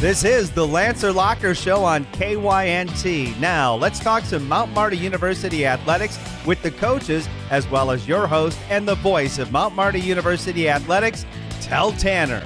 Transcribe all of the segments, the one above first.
This is the Lancer Locker Show on KYNT. Now, let's talk some Mount Marty University athletics with the coaches, as well as your host and the voice of Mount Marty University athletics, Tehl Tanner.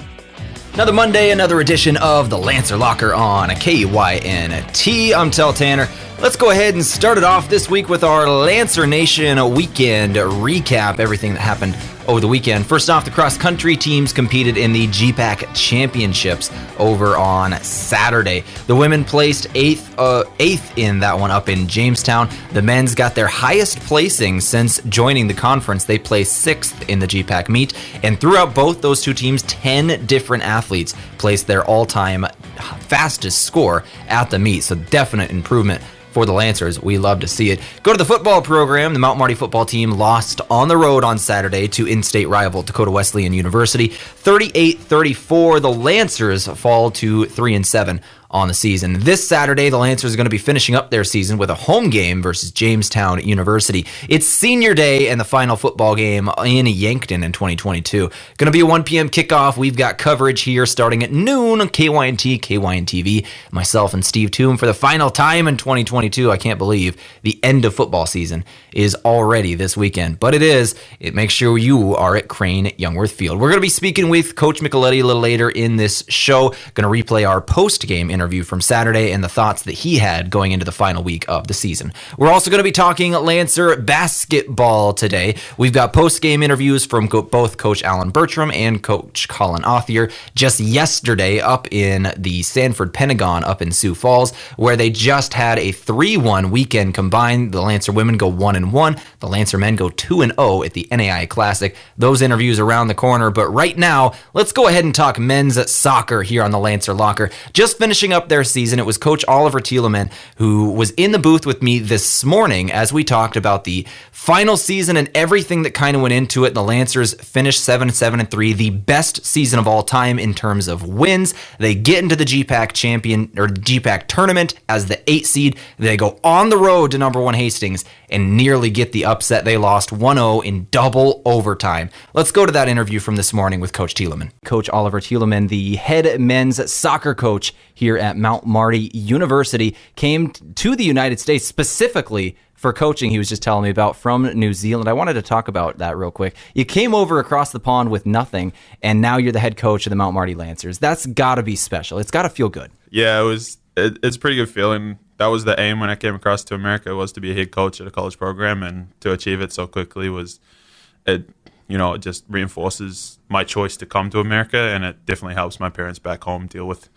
Another Monday, another edition of the Lancer Locker on KYNT. I'm Tehl Tanner. Let's go ahead and start it off this week with our Lancer Nation weekend recap, everything that happened over the weekend. First off, the cross-country teams competed in the GPAC Championships over on Saturday. The women placed eighth in that one up in Jamestown. The men's got their highest placing since joining the conference. They placed sixth in the GPAC meet, and throughout both those two teams, 10 different athletes placed their all-time fastest score at the meet, so definite improvement for the Lancers. We love to see it. Go to the football program. The Mount Marty football team lost on the road on Saturday to in-state rival Dakota Wesleyan University. 38-34. The Lancers fall to 3-7 on the season. This Saturday, the Lancers are going to be finishing up their season with a home game versus Jamestown University. It's senior day and the final football game in Yankton in 2022. Going to be a 1 p.m. kickoff. We've got coverage here starting at noon on KYNT, KYNTV. Myself and Steve Toom for the final time in 2022. I can't believe the end of football season is already this weekend, but it is. It makes sure you are at Crane Youngworth Field. We're going to be speaking with Coach Micheletti a little later in this show. Going to replay our post-game interview from Saturday and the thoughts that he had going into the final week of the season. We're also going to be talking Lancer basketball today. We've got post-game interviews from both Coach Alan Bertram and Coach Colin Othier just yesterday up in the Sanford Pentagon up in Sioux Falls, where they just had a 3-1 weekend combined. The Lancer women go 1-1. The Lancer men go 2-0 at the NAI Classic. Those interviews around the corner, but right now, let's go ahead and talk men's soccer here on the Lancer Locker. Just finishing up their season, it was Coach Oliver Tehl who was in the booth with me this morning as we talked about the final season and everything that kind of went into it. The Lancers finished 7-3, the best season of all time in terms of wins. They get into the GPAC tournament as the 8th seed. They go on the road to number 1 Hastings and nearly get the upset. They lost 1-0 in double overtime. Let's go to that interview from this morning with Coach Tehl. Coach Oliver Tehl, the head men's soccer coach here at Mount Marty University, came to the United States specifically for coaching. He was just telling me about from New Zealand. I wanted to talk about that real quick. You came over across the pond with nothing, and now you're the head coach of the Mount Marty Lancers. That's got to be special. It's got to feel good. Yeah, it's a pretty good feeling. That was the aim when I came across to America, was to be a head coach at a college program, and to achieve it so quickly it just reinforces my choice to come to America, and it definitely helps my parents back home deal with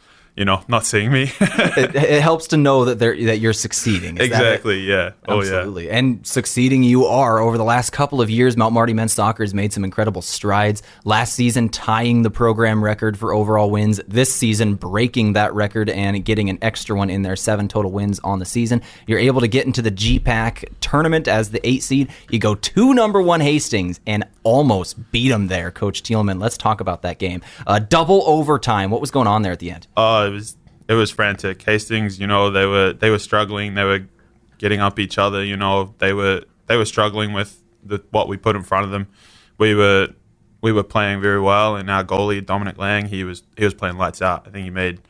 not seeing me. it helps to know that you're succeeding. Exactly, yeah. Absolutely. Yeah. And succeeding you are. Over the last couple of years, Mount Marty men's soccer has made some incredible strides. Last season, tying the program record for overall wins. This season, breaking that record and getting an extra one in there, 7 total wins on the season. You're able to get into the GPAC tournament as the 8th seed. You go to number 1 Hastings and almost beat them there, Coach Tehl. Let's talk about that game. Double overtime. What was going on there at the end? It was frantic. Hastings, they were struggling. They were getting up each other. They were struggling with what we put in front of them. We were playing very well, and our goalie Dominic Lang, he was playing lights out. I think he made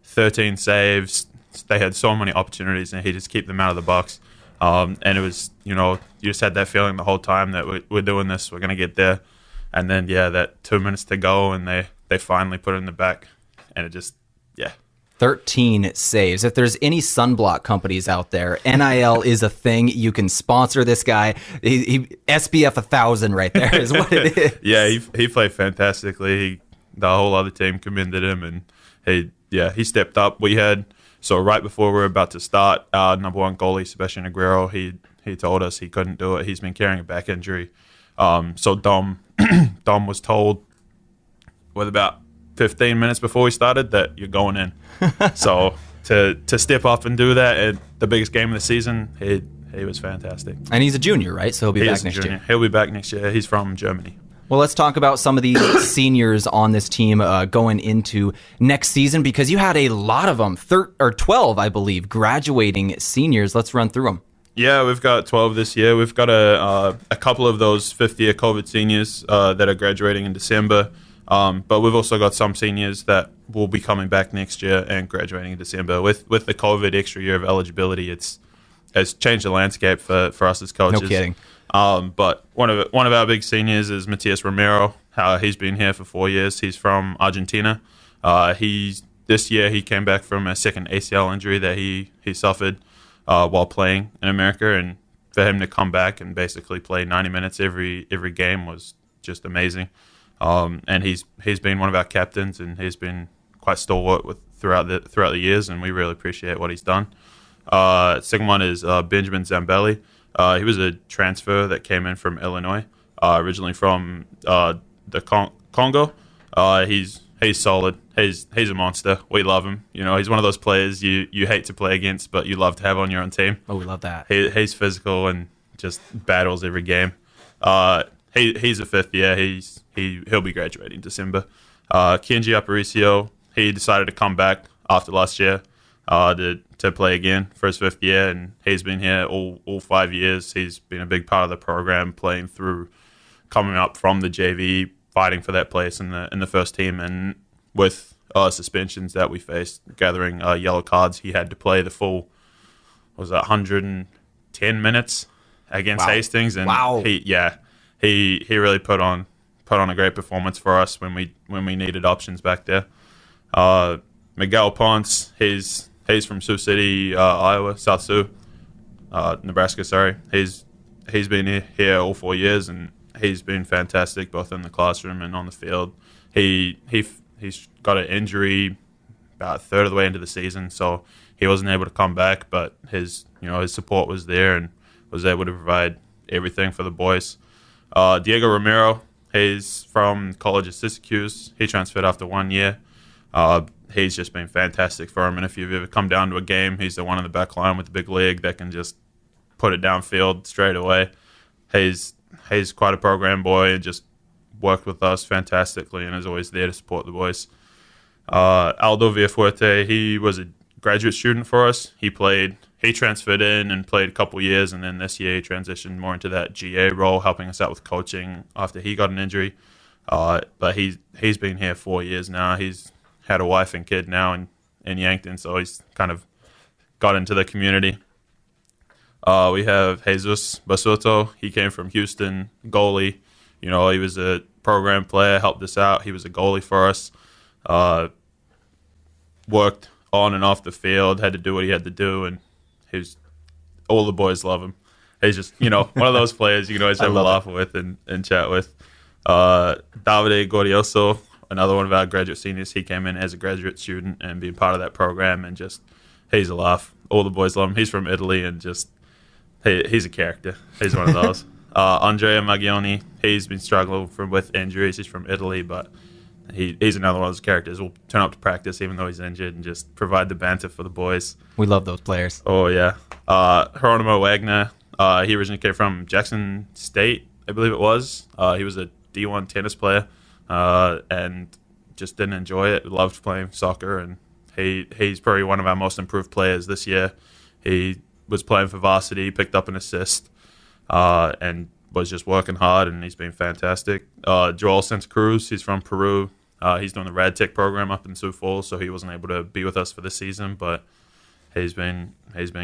13 saves. They had so many opportunities, and he just kept them out of the box. And it was, you just had that feeling the whole time that we're doing this, we're gonna get there. And then that 2 minutes to go, and they finally put it in the back, and it just. Yeah. 13 saves. If there's any sunblock companies out there, NIL is a thing. You can sponsor this guy. He SBF 1000 right there is what it is. Yeah, he played fantastically. The whole other team commended him, and he stepped up. So right before we were about to start, our number 1 goalie, Sebastian Aguero, he told us he couldn't do it. He's been carrying a back injury. So Dom was told with about 15 minutes before we started that you're going in. So to step up and do that at the biggest game of the season, he was fantastic. And he's a junior, right? So he'll be back next year. He'll be back next year. He's from Germany. Well, let's talk about some of the seniors on this team going into next season, because you had a lot of them, 12, I believe, graduating seniors. Let's run through them. Yeah, we've got 12 this year. We've got a couple of those fifth-year COVID seniors that are graduating in December. But we've also got some seniors that will be coming back next year and graduating in December. With the COVID extra year of eligibility, it's changed the landscape for us as coaches. No kidding. But one of our big seniors is Matias Romero. He's been here for 4 years. He's from Argentina. This year he came back from a second ACL injury that he suffered while playing in America, and for him to come back and basically play 90 minutes every game was just amazing. And he's been one of our captains, and he's been quite stalwart throughout the years, and we really appreciate what he's done. Second one is Benjamin Zambelli. He was a transfer that came in from Illinois, originally from the Congo. He's solid. He's a monster. We love him. He's one of those players you hate to play against, but you love to have on your own team. Oh, we love that. He's physical and just battles every game. He's a fifth year. He'll be graduating December. Kenji Aparicio, he decided to come back after last year to play again for his fifth year, and he's been here all 5 years. He's been a big part of the program, playing through, coming up from the JV, fighting for that place in the first team, and with suspensions that we faced, gathering yellow cards, he had to play the full 110 minutes against Hastings, and he really put on a great performance for us when we needed options back there. Miguel Ponce, he's from Sioux City, Iowa, South Sioux, Nebraska. Sorry, he's been here all 4 years, and he's been fantastic both in the classroom and on the field. He's got an injury about a third of the way into the season, so he wasn't able to come back, but his support was there and was able to provide everything for the boys. Diego Romero, he's from College of Syracuse. He transferred after 1 year. He's just been fantastic for him, and if you've ever come down to a game, he's the one in the back line with the big leg that can just put it downfield straight away. He's quite a program boy and just worked with us fantastically and is always there to support the boys. Aldo Villafuerte, he was a graduate student for us. He transferred in and played a couple years, and then this year he transitioned more into that GA role, helping us out with coaching after he got an injury. But he's been here 4 years now. He's had a wife and kid now in Yankton, so he's kind of got into the community. We have Jesus Basuto. He came from Houston, goalie. He was a program player, helped us out. He was a goalie for us. Worked on and off the field, had to do what he had to do, and all the boys love him. He's just, one of those players you can always have a laugh with and chat with. Davide Gordioso, another one of our graduate seniors, he came in as a graduate student and being part of that program, and just, he's a laugh. All the boys love him. He's from Italy, and just, he's a character. He's one of those. Andrea Maggioni, he's been struggling with injuries. He's from Italy, but he's another one of those characters. Will turn up to practice even though he's injured and just provide the banter for the boys. We love those players. Oh, yeah. Geronimo Wagner, he originally came from Jackson State, I believe it was. He was a D1 tennis player and just didn't enjoy it. Loved playing soccer, and he's probably one of our most improved players this year. He was playing for varsity, picked up an assist, and was just working hard, and he's been fantastic. Joel Santa Cruz, he's from Peru. He's doing the Rad Tech program up in Sioux Falls, so he wasn't able to be with us for this season, but he's been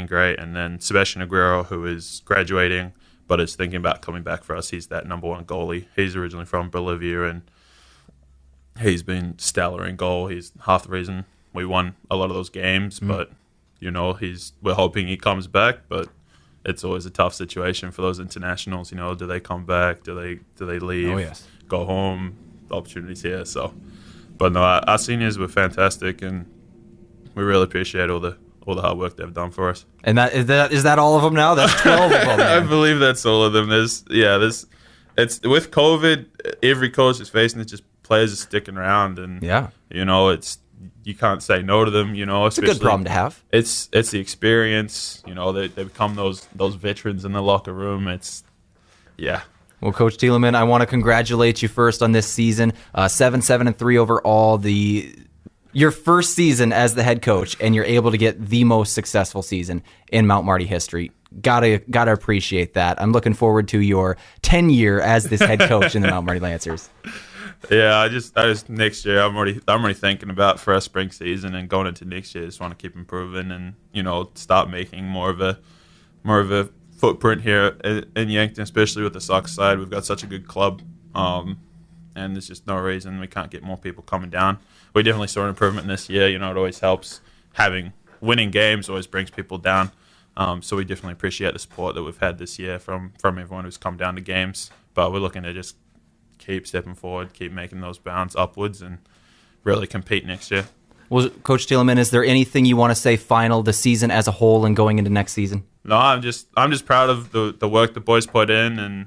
great. And then Sebastian Aguero, who is graduating but is thinking about coming back for us. He's that number one goalie. He's originally from Bolivia, and he's been stellar in goal. He's half the reason we won a lot of those games, but we're hoping he comes back, but it's always a tough situation for those internationals. Do they come back? Do they leave? Oh, yes. Go home? The opportunities here. So, but no, our seniors were fantastic, and we really appreciate all the hard work they've done for us. And is that all of them now? That's 12 of them. I believe that's all of them. It's with COVID, every coach is facing it. Just players are sticking around, and you can't say no to them. It's a good problem to have. It's the experience. They become those veterans in the locker room. Well, Coach Thielemann, I want to congratulate you first on this season. 7-3 overall. Your first season as the head coach, and you're able to get the most successful season in Mount Marty history. Gotta appreciate that. I'm looking forward to your tenure as this head coach in the Mount Marty Lancers. Yeah, I just next year I'm already thinking about for our spring season and going into next year. I just want to keep improving and start making more of a footprint here in Yankton, especially with the soccer side. We've got such a good club, and there's just no reason we can't get more people coming down. We definitely saw an improvement this year. It always helps having winning games always brings people down. So we definitely appreciate the support that we've had this year from everyone who's come down to games. But we're looking to just keep stepping forward, keep making those bounds upwards, and really compete next year. Well, Coach Tillman, is there anything you want to say final the season as a whole and going into next season? No, I'm just proud of the work the boys put in, and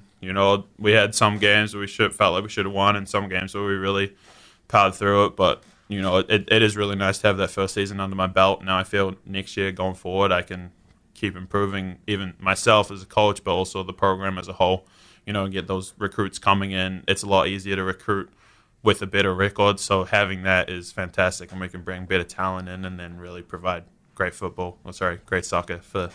we had some games where felt like we should have won, and some games where we really powered through it. But it is really nice to have that first season under my belt. Now I feel next year going forward, I can keep improving, even myself as a coach, but also the program as a whole. And get those recruits coming in. It's a lot easier to recruit with a better record, so having that is fantastic, and we can bring better talent in and then really provide great soccer for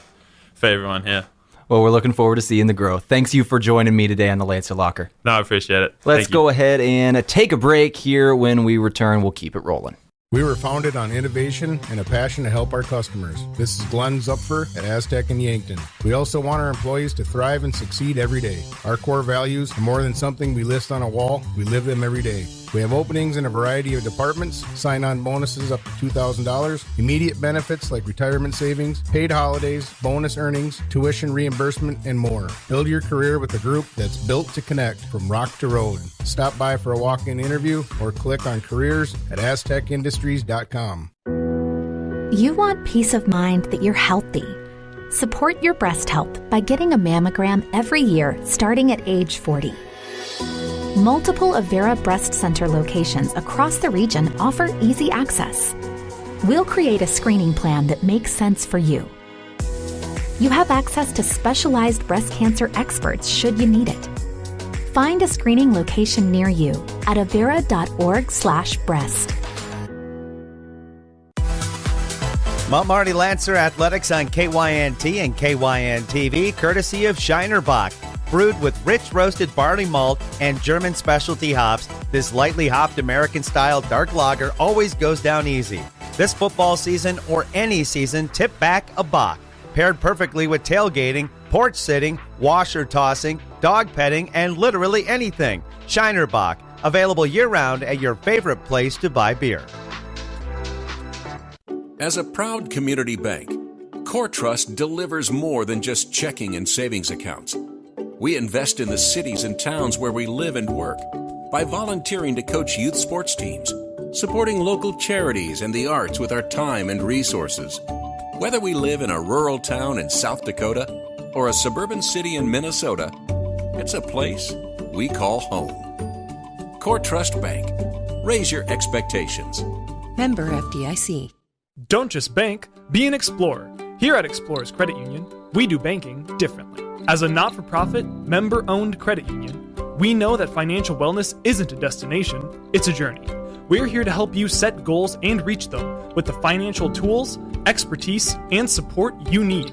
everyone here. Well, we're looking forward to seeing the growth. Thanks you for joining me today on the Lancer Locker. No, I appreciate it. Let's go ahead and take a break here. When we return, we'll keep it rolling. We were founded on innovation and a passion to help our customers. This is Glenn Zupfer at Aztec in Yankton. We also want our employees to thrive and succeed every day. Our core values are more than something we list on a wall. We live them every day. We have openings in a variety of departments, sign-on bonuses up to $2,000, immediate benefits like retirement savings, paid holidays, bonus earnings, tuition reimbursement, and more. Build your career with a group that's built to connect from rock to road. Stop by for a walk-in interview or click on careers at aztecindustries.com. You want peace of mind that you're healthy. Support your breast health by getting a mammogram every year starting at age 40. Multiple Avera Breast Center locations across the region offer easy access. We'll create a screening plan that makes sense for you. You have access to specialized breast cancer experts should you need it. Find a screening location near you at avera.org/breast. Mount Marty Lancer Athletics on KYNT and KYN-TV, courtesy of Shinerbach. Brewed with rich roasted barley malt and German specialty hops, this lightly hopped American-style dark lager always goes down easy. This football season or any season, tip back a Bach. Paired perfectly with tailgating, porch sitting, washer tossing, dog petting, and literally anything. Shinerbach, available year-round at your favorite place to buy beer. As a proud community bank, Core Trust delivers more than just checking and savings accounts. We invest in the cities and towns where we live and work by volunteering to coach youth sports teams, supporting local charities and the arts with our time and resources. Whether we live in a rural town in South Dakota or a suburban city in Minnesota, it's a place we call home. Core Trust Bank. Raise your expectations. Member FDIC. Don't just bank, be an explorer. Here at Explorers Credit Union, we do banking differently. As a not-for-profit, member-owned credit union, we know that financial wellness isn't a destination, it's a journey. We're here to help you set goals and reach them with the financial tools, expertise, and support you need.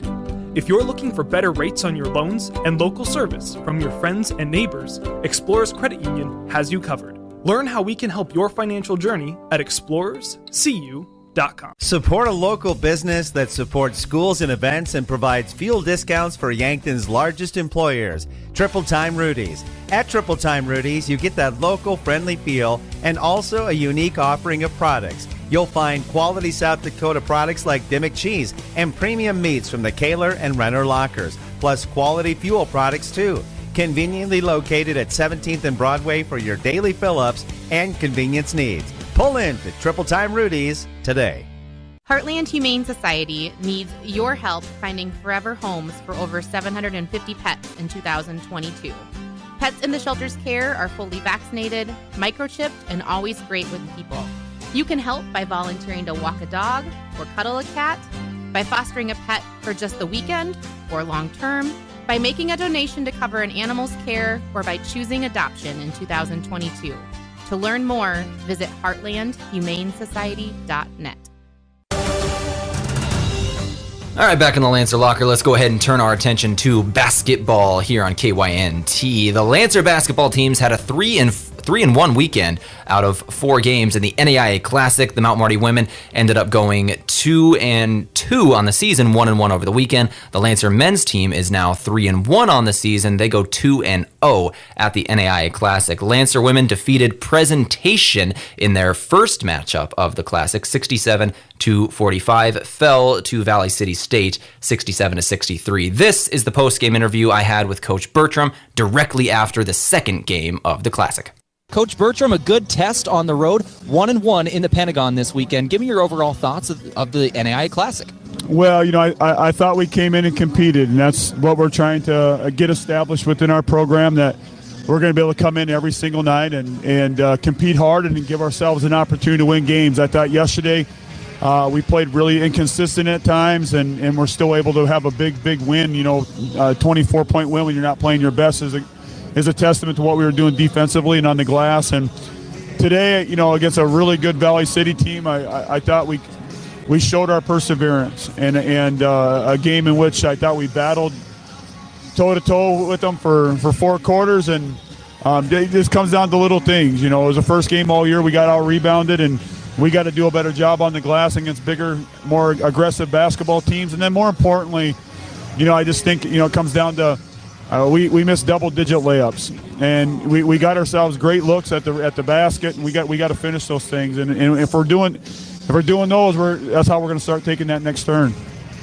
If you're looking for better rates on your loans and local service from your friends and neighbors, Explorers Credit Union has you covered. Learn how we can help your financial journey at explorerscu.com. Support a local business that supports schools and events and provides fuel discounts for Yankton's largest employers, Triple Time Rudy's. At Triple Time Rudy's, you get that local friendly feel and also a unique offering of products. You'll find quality South Dakota products like Dimmick cheese and premium meats from the Kaler and Renner lockers, plus quality fuel products too. Conveniently located at 17th and Broadway for your daily fill-ups and convenience needs. Pull in to Triple Time Rudy's today. Heartland Humane Society needs your help finding forever homes for over 750 pets in 2022. Pets in the shelter's care are fully vaccinated, microchipped, and always great with people. You can help by volunteering to walk a dog or cuddle a cat, by fostering a pet for just the weekend or long term, by making a donation to cover an animal's care, or by choosing adoption in 2022. To learn more, visit heartlandhumanesociety.net. All right, back in the Lancer Locker, let's go ahead and turn our attention to basketball here on KYNT. The Lancer basketball teams had a 3-1 weekend out of 4 games in the NAIA Classic. The Mount Marty women ended up going 2-2 on the season, 1-1 over the weekend. The Lancer men's team is now 3-1 on the season. They go 2-0 at the NAIA Classic. Lancer women defeated Presentation in their first matchup of the Classic, 67-45, fell to Valley City State 67-63. This is the post-game interview I had with Coach Bertram directly after the second game of the Classic. Coach Bertram, a good test on the road, 1-1 in the Pentagon this weekend. Give me your overall thoughts of the NAIA Classic. Well, I thought we came in and competed, and that's what we're trying to get established within our program, that we're going to be able to come in every single night and compete hard and give ourselves an opportunity to win games. I thought yesterday we played really inconsistent at times, and we're still able to have a big win. 24-point win when you're not playing your best is a testament to what we were doing defensively and on the glass. And today, against a really good Valley City team, I thought we showed our perseverance and a game in which I thought we battled toe-to-toe with them for 4 quarters, and it just comes down to little things. It was the first game all year. We got out-rebounded, and we got to do a better job on the glass against bigger, more aggressive basketball teams. And then more importantly, I just think, it comes down to we missed double-digit layups, and we got ourselves great looks at the basket, and we got to finish those things. And if we're doing those, that's how we're going to start taking that next turn.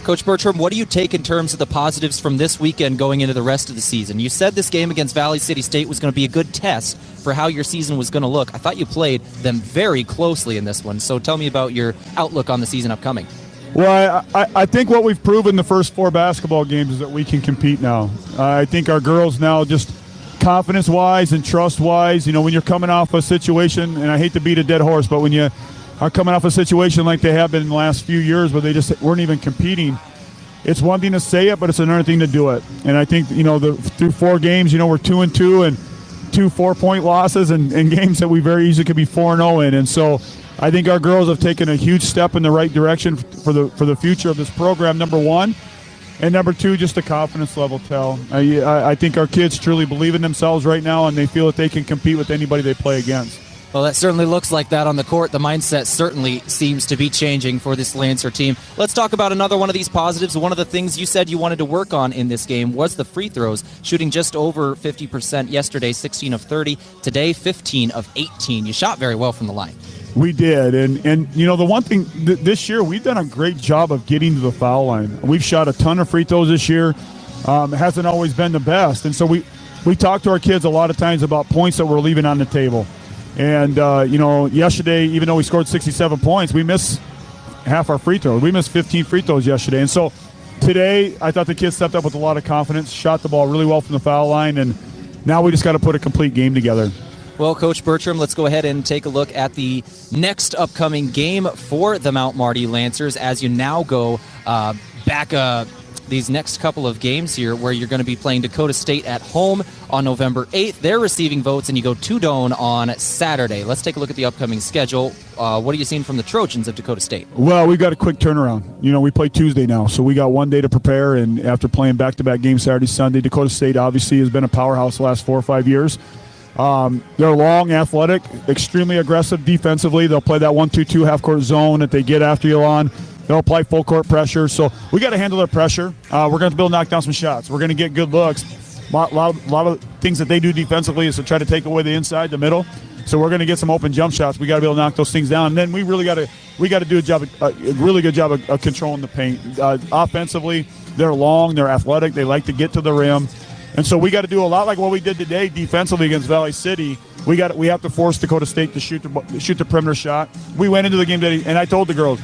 Coach Bertram, what do you take in terms of the positives from this weekend going into the rest of the season? You said this game against Valley City State was going to be a good test for how your season was going to look. I thought you played them very closely in this one, so tell me about your outlook on the season upcoming. Well, I think what we've proven the first 4 basketball games is that we can compete now. I think our girls now, just confidence-wise and trust-wise, when you're coming off a situation, and I hate to beat a dead horse, but when you are coming off a situation like they have been in the last few years where they just weren't even competing, it's one thing to say it, but it's another thing to do it. And I think, through 4 games, we're 2-2 and 2 4-point losses and games that we very easily could be 4-0 in. And so I think our girls have taken a huge step in the right direction for the future of this program, number one. And number 2, just the confidence level, Tehl. I think our kids truly believe in themselves right now, and they feel that they can compete with anybody they play against. Well, that certainly looks like that on the court. The mindset certainly seems to be changing for this Lancer team. Let's talk about another one of these positives. One of the things you said you wanted to work on in this game was the free throws, shooting just over 50% yesterday, 16 of 30. Today, 15 of 18. You shot very well from the line. We did, and the one thing this year, we've done a great job of getting to the foul line. We've shot a ton of free throws this year. It hasn't always been the best, and so we talk to our kids a lot of times about points that we're leaving on the table. And, yesterday, even though we scored 67 points, we missed half our free throws. We missed 15 free throws yesterday. And so today, I thought the kids stepped up with a lot of confidence, shot the ball really well from the foul line, and now we just got to put a complete game together. Well, Coach Bertram, let's go ahead and take a look at the next upcoming game for the Mount Marty Lancers as you now go back these next couple of games here where you're going to be playing Dakota State at home on November 8th. They're receiving votes, and you go to Doane on Saturday. Let's take a look at the upcoming schedule. What are you seeing from the Trojans of Dakota State? Well, we've got a quick turnaround. We play Tuesday now, so we got one day to prepare, and after playing back-to-back games Saturday, Sunday, Dakota State obviously has been a powerhouse the last 4 or 5 years. They're long, athletic, extremely aggressive defensively. They'll play that 1-2-2 half-court zone that they get after you on. They'll apply full-court pressure. So we got to handle their pressure. We're going to have to be able to knock down some shots. We're going to get good looks. A lot of things that they do defensively is to try to take away the inside, the middle. So we're going to get some open jump shots. We got to be able to knock those things down. And then we really got to do a really good job of controlling the paint. Offensively, they're long, they're athletic, they like to get to the rim. And so we got to do a lot like what we did today defensively against Valley City. We have to force Dakota State to shoot the perimeter shot. We went into the game today, and I told the girls,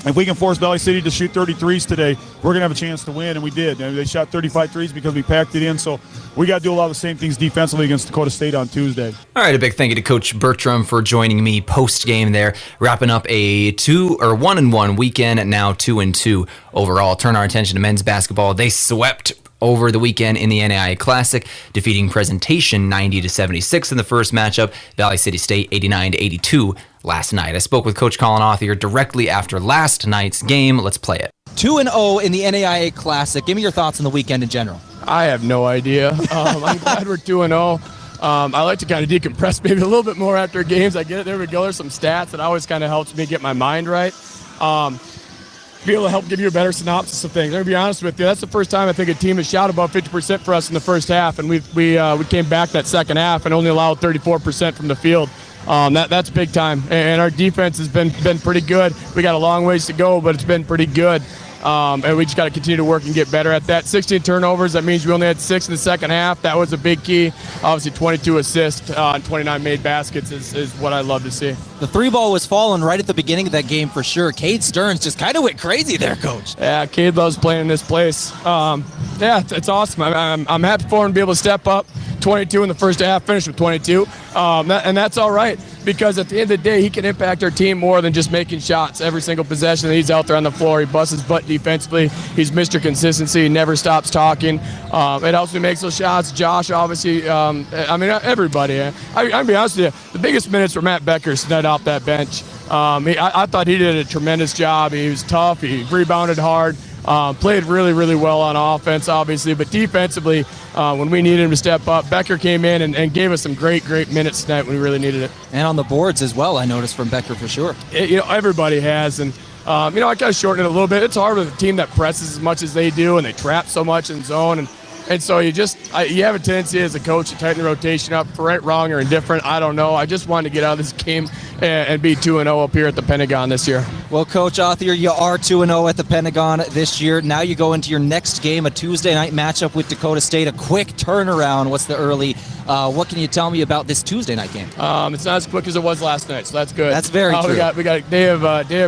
if we can force Valley City to shoot 33s today, we're going to have a chance to win, and we did. They shot 35 threes because we packed it in, so we got to do a lot of the same things defensively against Dakota State on Tuesday. All right, a big thank you to Coach Bertram for joining me post-game there, wrapping up a 1-1 weekend, and now 2-2 overall. Turn our attention to men's basketball. They swept over the weekend in the NAIA Classic, defeating Presentation 90-76 in the first matchup, Valley City State 89-82 last night. I spoke with Coach Colin Othier directly after last night's game. Let's play it. 2-0 in the NAIA Classic. Give me your thoughts on the weekend in general. I have no idea. I'm glad we're 2-0. I like to kind of decompress maybe a little bit more after games. I get it. There we go. There's some stats that always kind of helps me get my mind right. Be able to help give you a better synopsis of things. I'm going to be honest with you. That's the first time I think a team has shot above 50% for us in the first half, and we came back that second half and only allowed 34% from the field. That's big time, and our defense has been pretty good. We got a long ways to go, but it's been pretty good. And we just got to continue to work and get better at that. 16 turnovers, that means we only had 6 in the second half. That was a big key. Obviously, 22 assists and 29 made baskets is what I love to see. The three ball was falling right at the beginning of that game for sure. Cade Stearns just kind of went crazy there, Coach. Yeah, Cade loves playing in this place. It's awesome. I'm happy for him to be able to step up. 22 in the first half, finished with 22. And that's all right, because at the end of the day, he can impact our team more than just making shots. Every single possession that he's out there on the floor, he busts his butt defensively. He's Mr. Consistency. He never stops talking. It helps me make those shots. Josh, obviously, everybody. I'll be honest with you, the biggest minutes were Matt Becker's tonight off that bench. I thought he did a tremendous job. He was tough. He rebounded hard. Played really, really well on offense, obviously, but defensively, when we needed him to step up, Becker came in and gave us some great minutes tonight when we really needed it. And on the boards as well, I noticed from Becker for sure. Everybody has, and I kind of shortened it a little bit. It's hard with a team that presses as much as they do, and they trap so much in zone, and so you have a tendency as a coach to tighten the rotation up for right, wrong, or indifferent. I don't know. I just wanted to get out of this game and be 2-0 up here at the Pentagon this year. Well, Coach Othier, you are 2-0 at the Pentagon this year. Now you go into your next game, a Tuesday night matchup with Dakota State, a quick turnaround. What's the early? What can you tell me about this Tuesday night game? It's not as quick as it was last night, so that's good. That's very true. We got a day of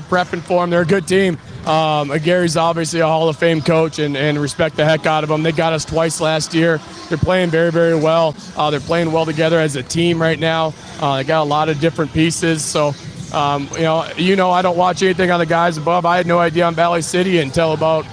prepping for them. They're a good team. Gary's obviously a Hall of Fame coach, and respect the heck out of them. They got us twice last year. They're playing very, very well. They're playing well together as a team right now. They got a lot of different pieces. So, I don't watch anything on the guys above. I had no idea on Valley City until about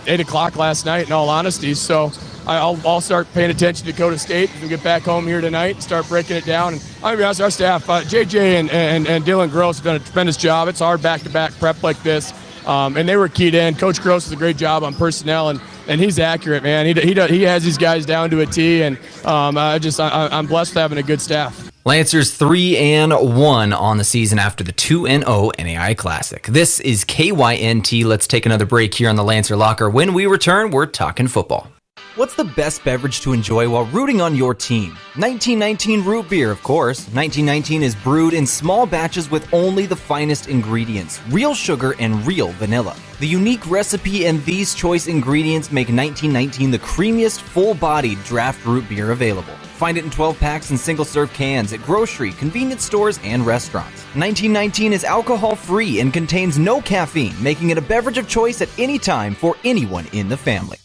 8 o'clock last night, in all honesty. So I'll start paying attention to Dakota State as we get back home here tonight and start breaking it down. And I'll be honest, our staff, JJ and Dylan Gross have done a tremendous job. It's hard back-to-back prep like this. And they were keyed in. Coach Gross does a great job on personnel, and he's accurate, man. He has these guys down to a T, and I'm blessed with having a good staff. Lancers 3-1 on the season after the 2-0 NAI Classic. This is KYNT. Let's take another break here on the Lancer Locker. When we return, we're talking football. What's the best beverage to enjoy while rooting on your team? 1919 root beer, of course. 1919 is brewed in small batches with only the finest ingredients, real sugar and real vanilla. The unique recipe and these choice ingredients make 1919 the creamiest, full-bodied draft root beer available. Find it in 12 packs and single-serve cans at grocery, convenience stores, and restaurants. 1919 is alcohol-free and contains no caffeine, making it a beverage of choice at any time for anyone in the family.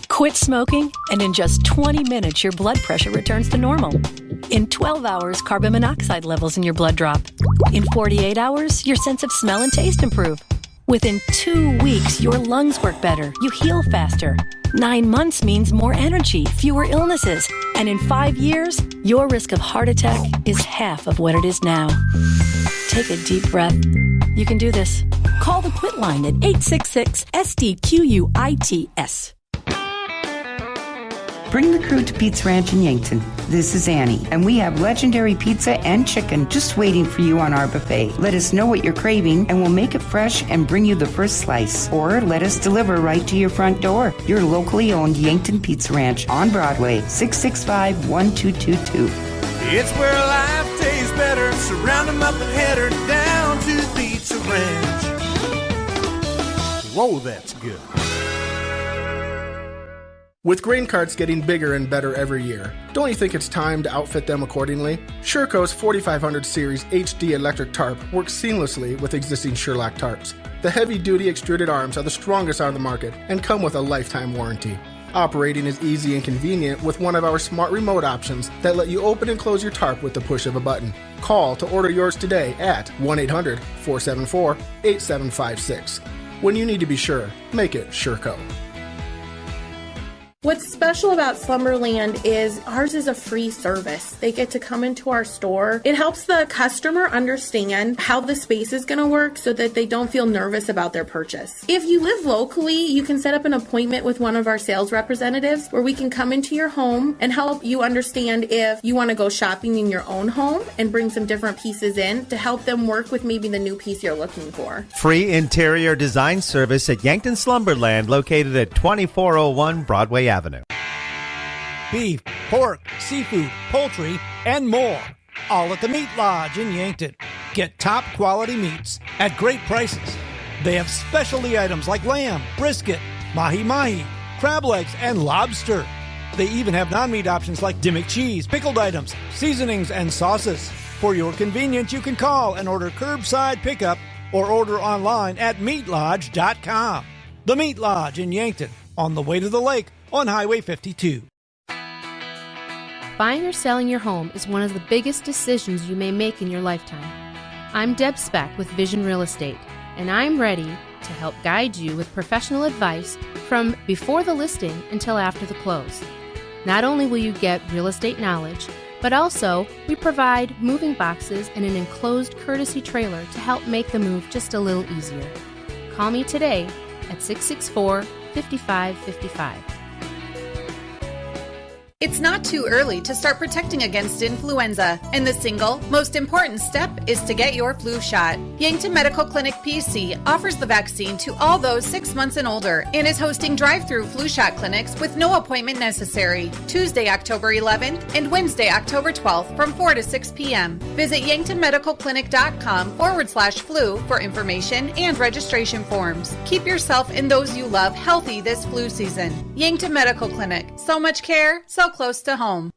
Quit smoking, and in just 20 minutes, your blood pressure returns to normal. In 12 hours, carbon monoxide levels in your blood drop. In 48 hours, your sense of smell and taste improve. Within 2 weeks, your lungs work better, you heal faster. 9 months means more energy, fewer illnesses. And in 5 years, your risk of heart attack is half of what it is now. Take a deep breath. You can do this. Call the Quit line at 866-SDQUITS. Bring the crew to Pizza Ranch in Yankton. This is Annie, and we have legendary pizza and chicken just waiting for you on our buffet. Let us know what you're craving, and we'll make it fresh and bring you the first slice. Or let us deliver right to your front door. Your locally owned Yankton Pizza Ranch on Broadway, 665-1222. It's where life tastes better. Surround them up and head her down to the Pizza Ranch. Whoa, that's good. With grain carts getting bigger and better every year, don't you think it's time to outfit them accordingly? Sherco's 4500 Series HD electric tarp works seamlessly with existing Sherlock tarps. The heavy-duty extruded arms are the strongest on the market and come with a lifetime warranty. Operating is easy and convenient with one of our smart remote options that let you open and close your tarp with the push of a button. Call to order yours today at 1-800-474-8756. When you need to be sure, make it Sherco. What's special about Slumberland is ours is a free service. They get to come into our store. It helps the customer understand how the space is going to work so that they don't feel nervous about their purchase. If you live locally, you can set up an appointment with one of our sales representatives where we can come into your home and help you understand if you want to go shopping in your own home and bring some different pieces in to help them work with maybe the new piece you're looking for. Free interior design service at Yankton Slumberland, located at 2401 Broadway Avenue. Beef, pork, seafood, poultry, and more. All at the Meat Lodge in Yankton. Get top quality meats at great prices. They have specialty items like lamb, brisket, mahi-mahi, crab legs, and lobster. They even have non-meat options like Dimmick cheese, pickled items, seasonings, and sauces. For your convenience, you can call and order curbside pickup or order online at meatlodge.com. The Meat Lodge in Yankton, on the way to the lake on Highway 52. Buying or selling your home is one of the biggest decisions you may make in your lifetime. I'm Deb Speck with Vision Real Estate, and I'm ready to help guide you with professional advice from before the listing until after the close. Not only will you get real estate knowledge, but also we provide moving boxes and an enclosed courtesy trailer to help make the move just a little easier. Call me today at 664-5555. It's not too early to start protecting against influenza, and the single most important step is to get your flu shot. Yankton Medical Clinic PC offers the vaccine to all those 6 months and older and is hosting drive-through flu shot clinics with no appointment necessary, Tuesday, October 11th and Wednesday, October 12th from 4 to 6 p.m. Visit yanktonmedicalclinic.com/flu for information and registration forms. Keep yourself and those you love healthy this flu season. Yankton Medical Clinic. So much care, so close to home.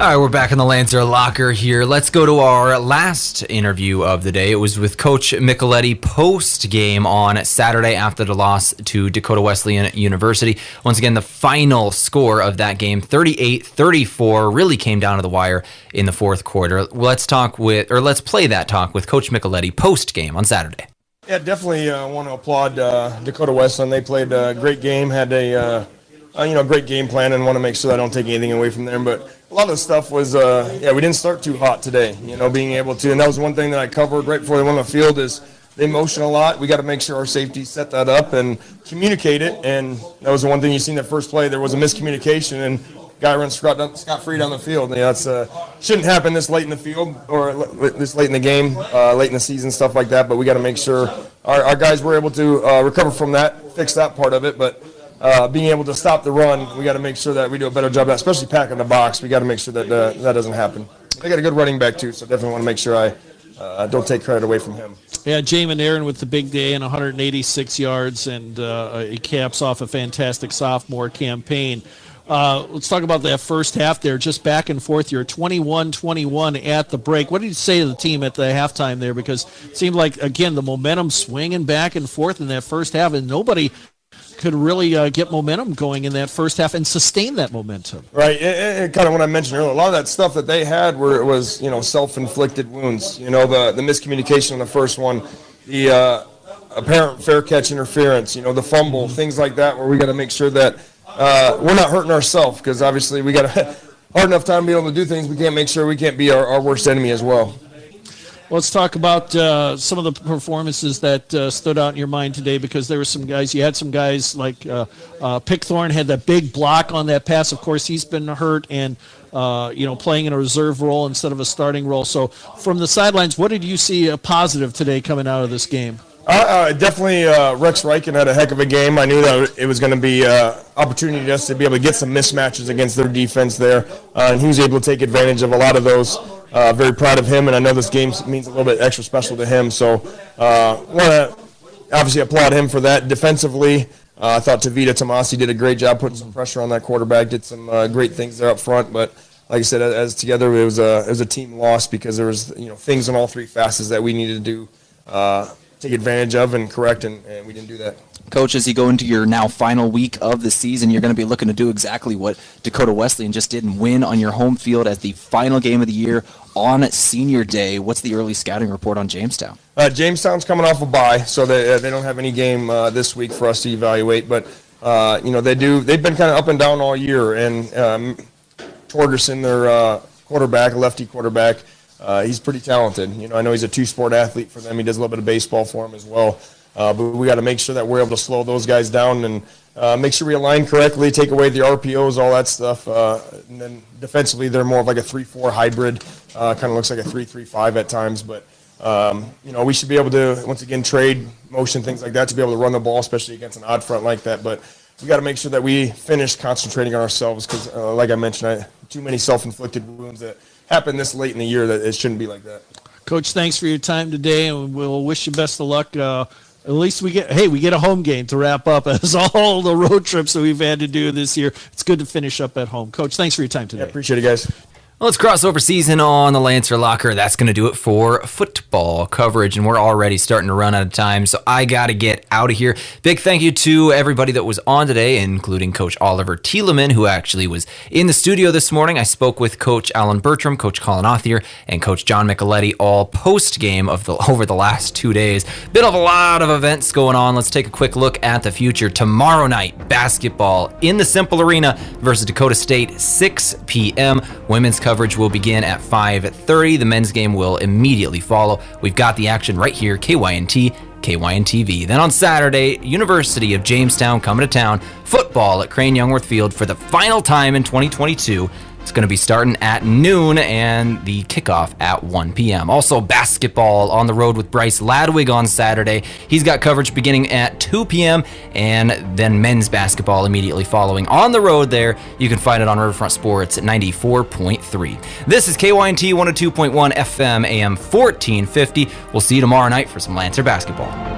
All right, we're back in the Lancer Locker here. Let's go to our last interview of the day. It was with Coach Micheletti post-game on Saturday after the loss to Dakota Wesleyan University. Once again, the final score of that game, 38-34, really came down to the wire in the fourth quarter. Let's play that talk with Coach Micheletti post-game on Saturday. Yeah, definitely want to applaud Dakota Wesleyan. They played a great game, had a great game plan, and want to make sure I don't take anything away from them. But a lot of the stuff was, we didn't start too hot today, being able to. And that was one thing that I covered right before they went on the field is they motion a lot. We got to make sure our safety set that up and communicate it. And that was the one thing you seen that first play. There was a miscommunication, and guy runs scot-free down the field. That's shouldn't happen this late in the field or this late in the game, late in the season, stuff like that. But we got to make sure our guys were able to recover from that, fix that part of it. But being able to stop the run, we got to make sure that we do a better job of that, especially packing the box. We got to make sure that that doesn't happen. They got a good running back, too, so definitely want to make sure I don't take credit away from him. Yeah, Jamin Aaron with the big day and 186 yards, and he caps off a fantastic sophomore campaign. Let's talk about that first half there, just back and forth. You're 21-21 at the break. What did you say to the team at the halftime there? Because it seemed like, again, the momentum swinging back and forth in that first half, and nobody could really get momentum going in that first half and sustain that momentum. Right, and kind of what I mentioned earlier, a lot of that stuff that they had was self-inflicted wounds. The miscommunication in the first one, the apparent fair catch interference, the fumble, things like that, where we got to make sure that we're not hurting ourselves, because obviously we got a hard enough time to be able to do things. We can't make sure we can't be our worst enemy as well. Let's talk about some of the performances that stood out in your mind today, because there were some guys. You had some guys like Pickthorne had that big block on that pass. Of course, he's been hurt and playing in a reserve role instead of a starting role. So from the sidelines, what did you see positive today coming out of this game? Definitely Rex Reichen had a heck of a game. I knew that it was going to be opportunity just to be able to get some mismatches against their defense there, and he was able to take advantage of a lot of those. Very proud of him, and I know this game means a little bit extra special to him. So want to obviously applaud him for that. Defensively, I thought Tavita Tomasi did a great job putting some pressure on that quarterback, did some great things there up front. But like I said, as together, it was a team loss because there was things in all three facets that we needed to do to take advantage of and correct, and we didn't do that. Coach, as you go into your now final week of the season, you're going to be looking to do exactly what Dakota Wesleyan just did and win on your home field as the final game of the year on Senior Day. What's the early scouting report on Jamestown? Jamestown's coming off a bye, so they don't have any game this week for us to evaluate, but they've been kind of up and down all year, and Torgerson, their quarterback, lefty quarterback, he's pretty talented. I know he's a two-sport athlete for them. He does a little bit of baseball for them as well. But we got to make sure that we're able to slow those guys down and make sure we align correctly, take away the RPOs, all that stuff. And then defensively, they're more of like a 3-4 hybrid. Kind of looks like a 3-3-5 at times. But, we should be able to, once again, trade, motion, things like that, to be able to run the ball, especially against an odd front like that. But we got to make sure that we finish concentrating on ourselves because, like I mentioned, too many self-inflicted wounds that happen this late in the year that it shouldn't be like that. Coach, thanks for your time today, and we'll wish you best of luck. At least we get a home game to wrap up as all the road trips that we've had to do this year. It's good to finish up at home. Coach, thanks for your time today. Yeah, appreciate it, guys. Well, it's crossover season on the Lancer Locker. That's going to do it for football coverage, and we're already starting to run out of time, so I got to get out of here. Big thank you to everybody that was on today, including Coach Oliver Thielemann, who actually was in the studio this morning. I spoke with Coach Alan Bertram, Coach Colin Othier, and Coach John Micheletti all post-game over the last 2 days. Been a lot of events going on. Let's take a quick look at the future. Tomorrow night, basketball in the Simple Arena versus Dakota State, 6 p.m. Women's coverage will begin at 5:30. The men's game will immediately follow. We've got the action right here, KYNT, KYN-TV. Then on Saturday, University of Jamestown coming to town. Football at Crane Youngworth Field for the final time in 2022. It's going to be starting at noon and the kickoff at 1 p.m. Also, basketball on the road with Bryce Ladwig on Saturday. He's got coverage beginning at 2 p.m. and then men's basketball immediately following. On the road there, you can find it on Riverfront Sports at 94.3. This is KYNT 102.1 FM AM 1450. We'll see you tomorrow night for some Lancer basketball.